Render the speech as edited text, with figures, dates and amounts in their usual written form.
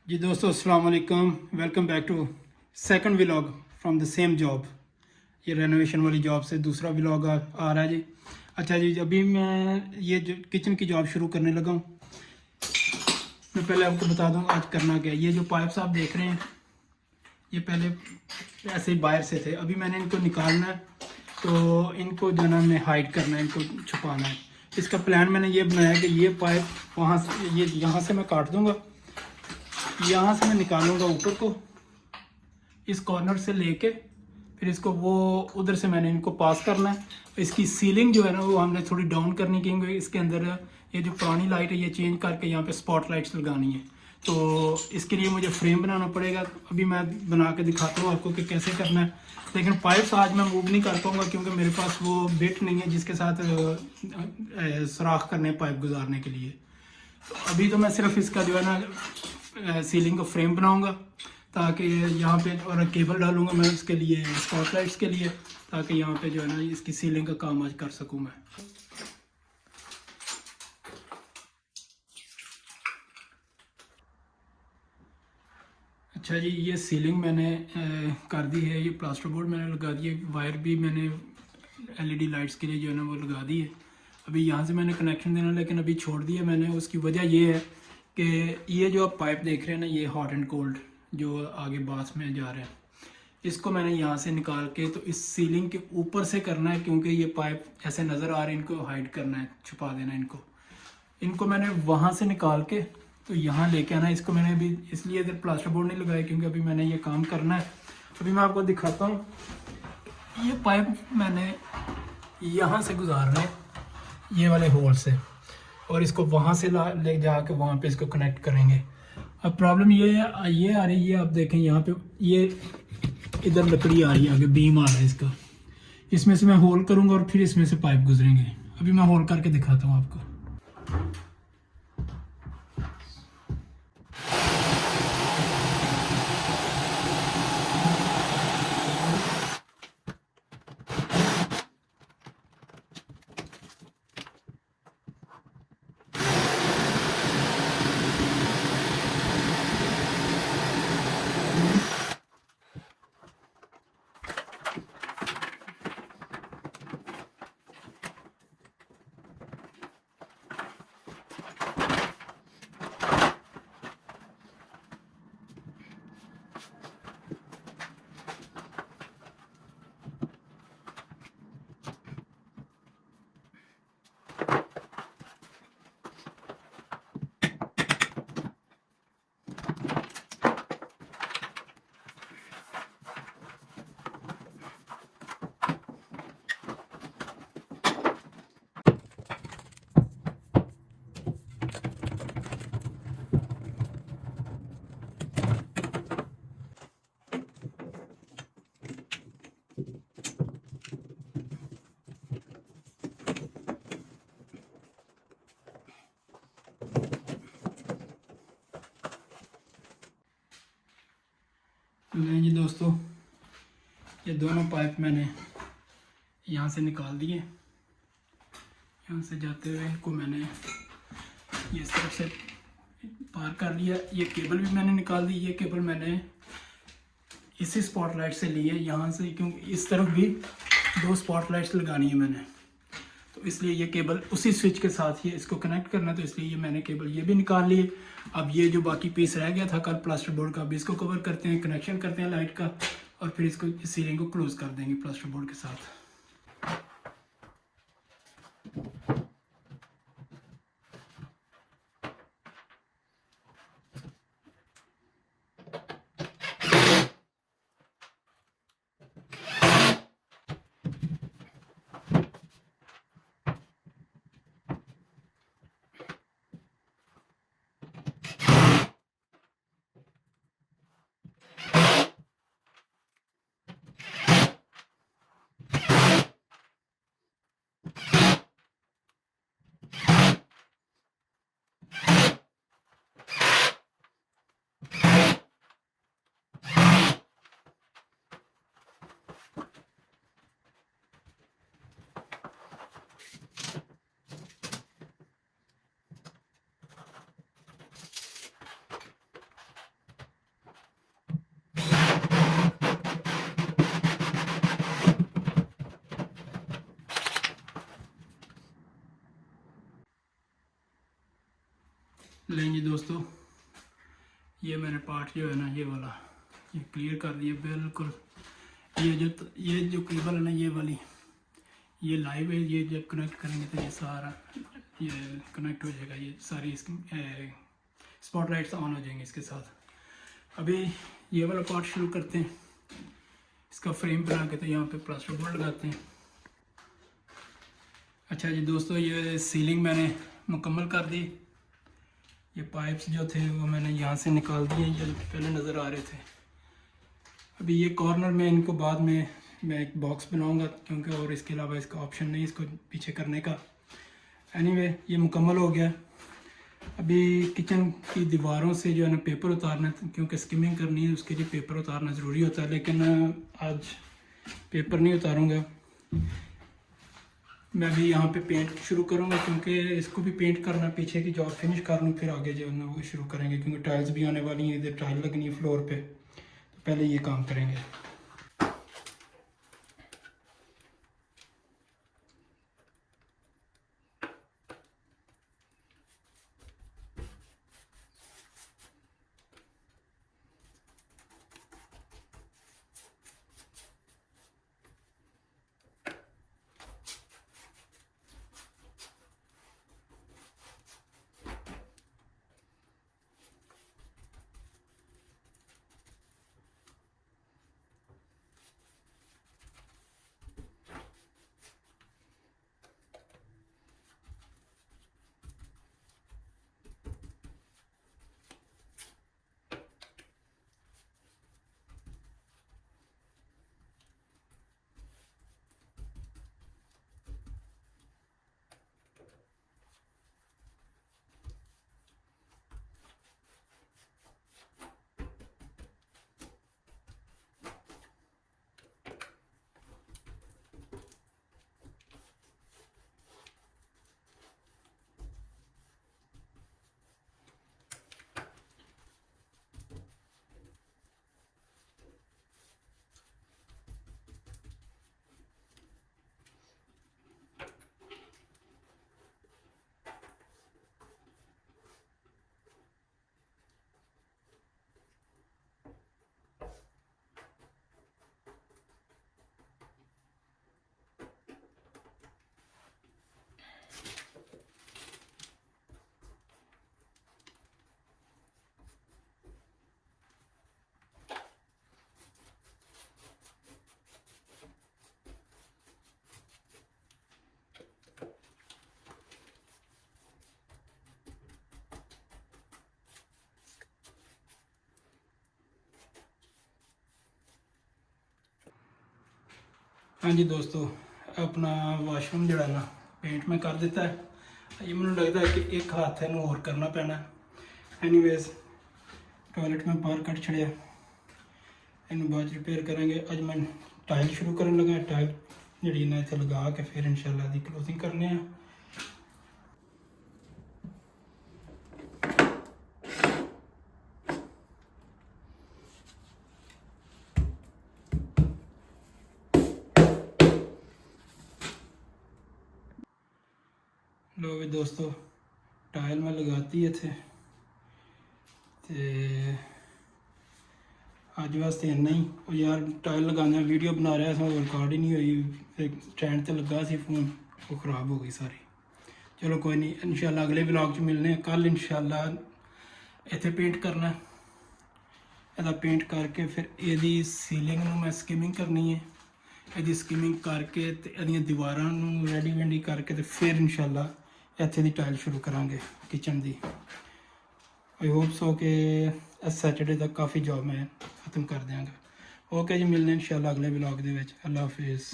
जी दोस्तों अस्सलाम वालेकुम। Welcome back to second vlog from the same job. ये रेनोवेशन वाली जॉब से दूसरा व्लॉग आ रहा है जी। अच्छा जी, अभी मैं ये जो किचन की जॉब शुरू करने लगा हूँ। मैं पहले आपको बता दूँ आज करना क्या है। ये जो पाइप्स आप देख रहे हैं ये पहले ऐसे ही बाहर से थे, अभी मैंने इनको निकालना है। तो इनको जो है ना मैं हाइड करना है, इनको छुपाना है। इसका प्लान मैंने ये बनाया कि ये पाइप वहाँ से ये यहाँ से मैं काट दूँगा, यहाँ से मैं निकालूंगा ऊपर को, इस कॉर्नर से लेके फिर इसको वो उधर से मैंने इनको पास करना है। इसकी सीलिंग जो है ना वो हमने थोड़ी डाउन करनी, क्योंकि इसके अंदर ये जो पुरानी लाइट है ये चेंज करके यहाँ पे स्पॉट लाइट्स लगानी है। तो इसके लिए मुझे फ्रेम बनाना पड़ेगा। अभी मैं बना के दिखाता हूँ आपको कि कैसे करना है। लेकिन पाइप्स आज मैं मूव नहीं कर पाऊँगा क्योंकि मेरे पास वो बिट नहीं है जिसके साथ सुराख करने पाइप गुजारने के लिए। तो अभी तो मैं सिर्फ इसका जो है ना सीलिंग का फ्रेम बनाऊंगा, ताकि यहाँ पे और केबल डालूंगा मैं इसके लिए स्पॉटलाइट्स के लिए, ताकि यहाँ पे जो है ना इसकी सीलिंग का काम आज कर सकूँ मैं। अच्छा जी, ये सीलिंग मैंने कर दी है। ये प्लास्टर बोर्ड मैंने लगा दिए, वायर भी मैंने एलईडी लाइट्स के लिए जो है ना वो लगा दी है। अभी यहाँ से मैंने कनेक्शन देना लेकिन अभी छोड़ दिया मैंने। उसकी वजह ये है कि ये जो आप पाइप देख रहे हैं ना, ये हॉट एंड कोल्ड जो आगे बाथ में जा रहे हैं, इसको मैंने यहाँ से निकाल के तो इस सीलिंग के ऊपर से करना है, क्योंकि ये पाइप ऐसे नज़र आ रहे हैं, इनको हाइड करना है, छुपा देना है इनको मैंने वहाँ से निकाल के तो यहाँ लेके आना है। इसको मैंने अभी इसलिए इधर प्लास्टर बोर्ड नहीं लगाया क्योंकि अभी मैंने ये काम करना है। अभी मैं आपको दिखाता हूँ। ये पाइप मैंने यहाँ से गुजारना है, ये वाले होल से, और इसको वहाँ से ले जाके वहाँ पे इसको कनेक्ट करेंगे। अब प्रॉब्लम ये आ रही है, आप देखें यहाँ पे ये इधर लकड़ी आ रही है, आगे बीम आ रहा है इसका। इसमें से मैं होल करूँगा और फिर इसमें से पाइप गुजरेंगे। अभी मैं होल करके दिखाता हूँ आपको। नहीं जी दोस्तों, ये दोनों पाइप मैंने यहाँ से निकाल दिए। यहाँ से जाते हुए इनको मैंने ये इस तरफ से पार कर लिया। ये केबल भी मैंने निकाल दी। ये केबल मैंने इसी स्पॉटलाइट से ली है यहाँ से, क्योंकि इस तरफ भी दो स्पॉटलाइट्स लगानी है मैंने, तो इसलिए ये केबल उसी स्विच के साथ ही इसको कनेक्ट करना है। तो इसलिए ये मैंने केबल ये भी निकाल लिए। अब ये जो बाकी पीस रह गया था कल प्लास्टर बोर्ड का, अभी इसको कवर करते हैं, कनेक्शन करते हैं लाइट का, और फिर इसको सीलिंग को क्लोज कर देंगे प्लास्टर बोर्ड के साथ। लेंगे दोस्तों, ये मैंने पार्ट जो है ना ये वाला ये क्लियर कर दिया बिल्कुल। ये जो केबल है ना ये वाली ये लाइव है, ये जब कनेक्ट करेंगे तो ये सारा ये कनेक्ट हो जाएगा, ये सारी इसकी स्पॉटलाइट्स ऑन हो जाएंगे इसके साथ। अभी ये वाला पार्ट शुरू करते हैं, इसका फ्रेम बना के तो यहाँ पे प्लास्टर बोर्ड लगाते हैं। अच्छा जी दोस्तों, ये सीलिंग मैंने मुकम्मल कर दी। ये पाइप्स जो थे वो मैंने यहाँ से निकाल दिए, जो पहले नज़र आ रहे थे। अभी ये कॉर्नर में इनको बाद में मैं एक बॉक्स बनाऊंगा, क्योंकि और इसके अलावा इसका ऑप्शन नहीं इसको पीछे करने का। एनीवे ये मुकम्मल हो गया। अभी किचन की दीवारों से जो है ना पेपर उतारना है, क्योंकि स्किमिंग करनी है उसके लिए पेपर उतारना ज़रूरी होता है, लेकिन आज पेपर नहीं उतारूँगा। मैं भी यहाँ पे पेंट शुरू करूँगा, क्योंकि इसको भी पेंट करना, पीछे की जॉब फिनिश कर लूँ, फिर आगे जो है ना वो शुरू करेंगे, क्योंकि टाइल्स भी आने वाली हैं, इधर टाइल लगनी है फ्लोर पे, तो पहले ये काम करेंगे। हाँ जी दोस्तों, अपना वाशरूम जो है ना पेंट में कर देता है। ये मैंने लगता है कि एक हाथ है और करना पैना। एनीवेज टॉयलेट में बाहर कट छड़िया, इन बाद रिपेयर करेंगे। अज मैं टाइल शुरू करने लगा, टाइल जी ना इतने लगा के फिर इंशाल्लाह दी क्लोजिंग करने हैं। लो भी दोस्तों, टाइल में लगाती है थे अज वास्ते इन्ना ही। और यार टाइल लगाने वीडियो बना रहा था, रिकॉर्ड ही नहीं हुई, फिर स्टैंड ते लगा सी फोन, वो ख़राब हो गई सारी। चलो कोई नहीं, इंशाल्लाह अगले ब्लॉग च मिलने। कल इंशाल्लाह इत्थे पेंट करना, ਇਹਦਾ पेंट करके फिर ਇਹਦੀ सीलिंग ਨੂੰ मैं स्किमिंग करनी है। ਇਹਦੀ स्किमिंग करके ਤੇ ਇਹਦੀਆਂ ਦੀਵਾਰਾਂ ਨੂੰ ਰੈਡੀ ਵੈਂਡੀ ਕਰਕੇ ਤੇ ਫਿਰ इंशाल्लाह ਇੱਥੇ ਦੀ ਟਾਈਲ ਸ਼ੁਰੂ ਕਰਾਂਗੇ kitchen the. I hope so कि इस सैटरडे तक काफ़ी जॉब मैं ख़त्म कर देंगे। ओके जी, मिलने इंशाल्लाह अगले ब्लॉग ਦੇ ਵਿੱਚ। अल्लाह हाफिज़।